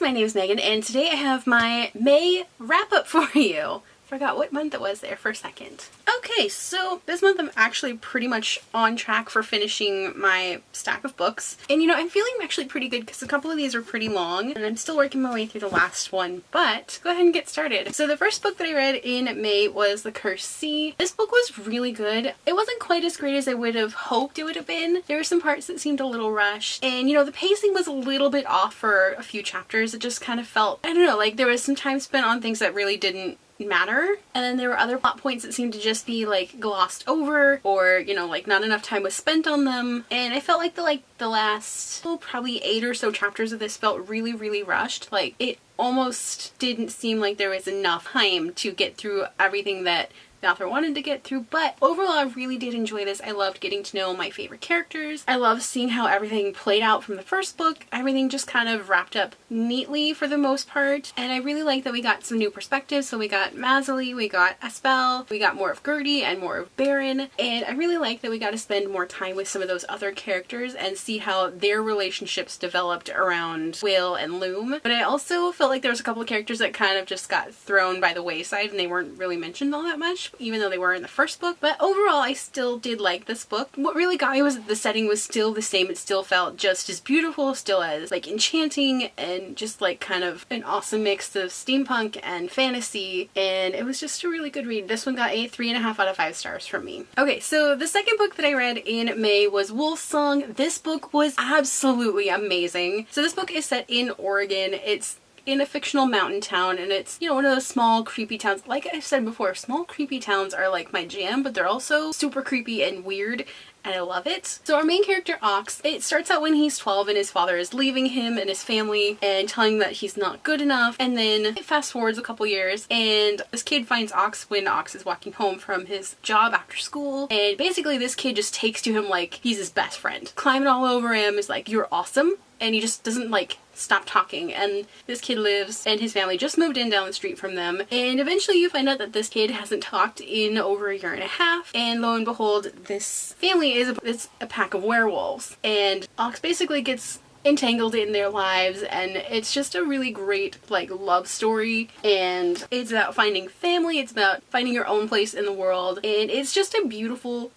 my name is Megan, and today I have my May wrap-up for you. Forgot what month it was there for a second. Okay, so this month I'm actually pretty much on track for finishing my stack of books. And you know, I'm feeling actually pretty good because a couple of these are pretty long and I'm still working my way through the last one, but go ahead and get started. So the first book that I read in May was The Cursed Sea. This book was really good. It wasn't quite as great as I would have hoped it would have been. There were some parts that seemed a little rushed, and you know, the pacing was a little bit off for a few chapters. It just kind of felt, I don't know, like there was some time spent on things that really didn't matter, and then there were other plot points that seemed to just be like glossed over, or you know, like not enough time was spent on them. And I felt like the last probably 8 or so chapters of this felt really rushed. Like it almost didn't seem like there was enough time to get through everything that the author wanted to get through, but overall I really did enjoy this. I loved getting to know my favorite characters. I loved seeing how everything played out from the first book. Everything just kind of wrapped up neatly for the most part, and I really like that we got some new perspectives. So we got Mazali, we got Aspel, we got more of Gertie and more of Baron, and I really like that we got to spend more time with some of those other characters and see how their relationships developed around Will and Loom. But I also felt like there was a couple of characters that kind of just got thrown by the wayside and they weren't really mentioned all that much, even though they were in the first book. But overall I still did like this book. What really got me was that the setting was still the same. It still felt just as beautiful, still as like enchanting, and just like kind of an awesome mix of steampunk and fantasy, and it was just a really good read. This one got a 3.5 out of 5 stars from me. Okay, so the second book that I read in May was Wolf Song. This book was absolutely amazing. So this book is set in Oregon. It's in a fictional mountain town, and it's, you know, one of those small creepy towns. Like I've said before, small creepy towns are like my jam, but they're also super creepy and weird, and I love it. So our main character, Ox, it starts out when he's 12 and his father is leaving him and his family and telling him that he's not good enough. And then it fast forwards a couple years and this kid finds Ox when Ox is walking home from his job after school, and basically this kid just takes to him like he's his best friend. Climbing all over him, is like, "You're awesome," and he just doesn't like stop talking. And this kid lives, and his family just moved in down the street from them, and eventually you find out that this kid hasn't talked in over a year and a half, and lo and behold, this family is a pack of werewolves, and Ox basically gets entangled in their lives, and it's just a really great like love story, and it's about finding family, it's about finding your own place in the world, and it's just a beautiful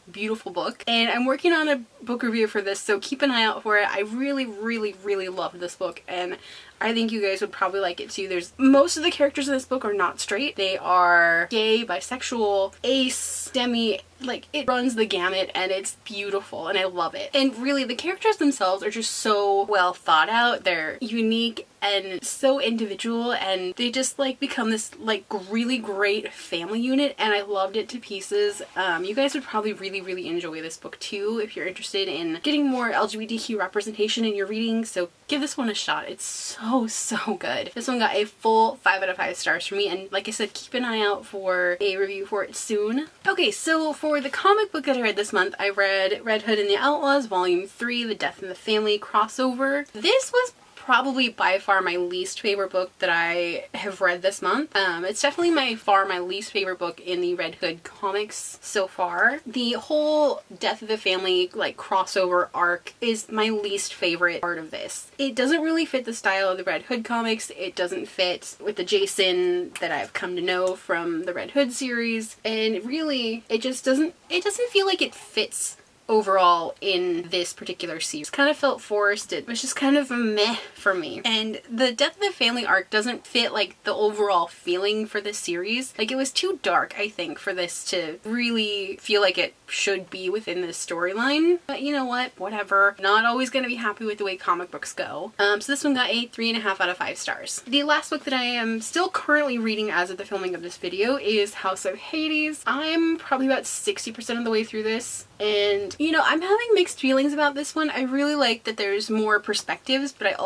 book. And I'm working on a book review for this, so keep an eye out for it. I really loved this book, and I think you guys would probably like it too. Most of the characters in this book are not straight. They are gay, bisexual, ace, demi, like it runs the gamut, and it's beautiful and I love it. And really the characters themselves are just so well thought out. They're unique and so individual, and they just like become this like really great family unit, and I loved it to pieces. You guys would probably really enjoy this book too if you're interested in getting more LGBTQ representation in your reading, so give this one a shot. It's so good. This one got a full 5 out of 5 stars from me, and like I said, keep an eye out for a review for it soon. Okay, so for the comic book that I read this month, I read Red Hood and the Outlaws Volume 3, The Death in the Family crossover. This was probably by far my least favorite book that I have read this month. It's definitely my least favorite book in the Red Hood comics so far. The whole Death of the Family like crossover arc is my least favorite part of this. It doesn't really fit the style of the Red Hood comics. It doesn't fit with the Jason that I've come to know from the Red Hood series, and really it doesn't feel like it fits overall in this particular series. It kind of felt forced. It was just kind of a meh for me. And the Death of the Family arc doesn't fit like the overall feeling for this series. Like it was too dark, I think, for this to really feel like it should be within this storyline. But you know what? Whatever. Not always gonna be happy with the way comic books go. So this one got a 3.5 out of 5 stars. The last book that I am still currently reading as of the filming of this video is So Hapis. I'm probably about 60% of the way through this, and you know, I'm having mixed feelings about this one. I really like that there's more perspectives, but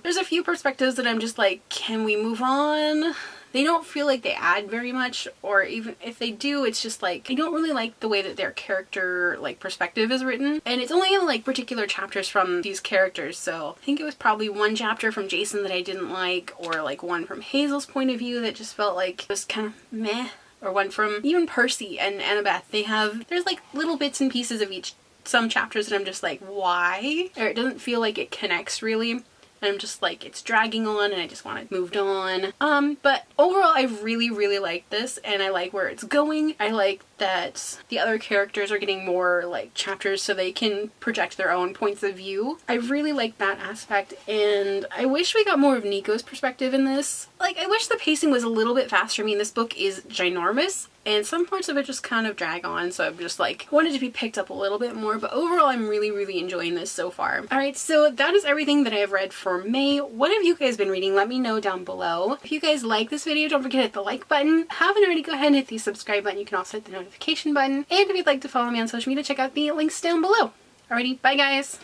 there's a few perspectives that I'm just like, can we move on? They don't feel like they add very much, or even if they do, it's just like, I don't really like the way that their character like perspective is written. And it's only in like particular chapters from these characters, so I think it was probably one chapter from Jason that I didn't like, or like one from Hazel's point of view that just felt like it was kind of meh, or one from even Percy and Annabeth. There's like little bits and pieces of each, some chapters that I'm just like, why? Or it doesn't feel like it connects really. and I'm just like, it's dragging on and I just want it moved on. But overall I really like this, and I like where it's going. I like that the other characters are getting more like chapters so they can project their own points of view. I really like that aspect, and I wish we got more of Nico's perspective in this. Like, I wish the pacing was a little bit faster. I mean, this book is ginormous and some parts of it just kind of drag on, so I'm just like wanted to be picked up a little bit more, but overall I'm really enjoying this so far. Alright, so that is everything that I have read for May. What have you guys been reading? Let me know down below. If you guys like this video, don't forget to hit the like button. Haven't already, go ahead and hit the subscribe button. You can also hit the notification button, and if you'd like to follow me on social media, check out the links down below. Alrighty, bye guys!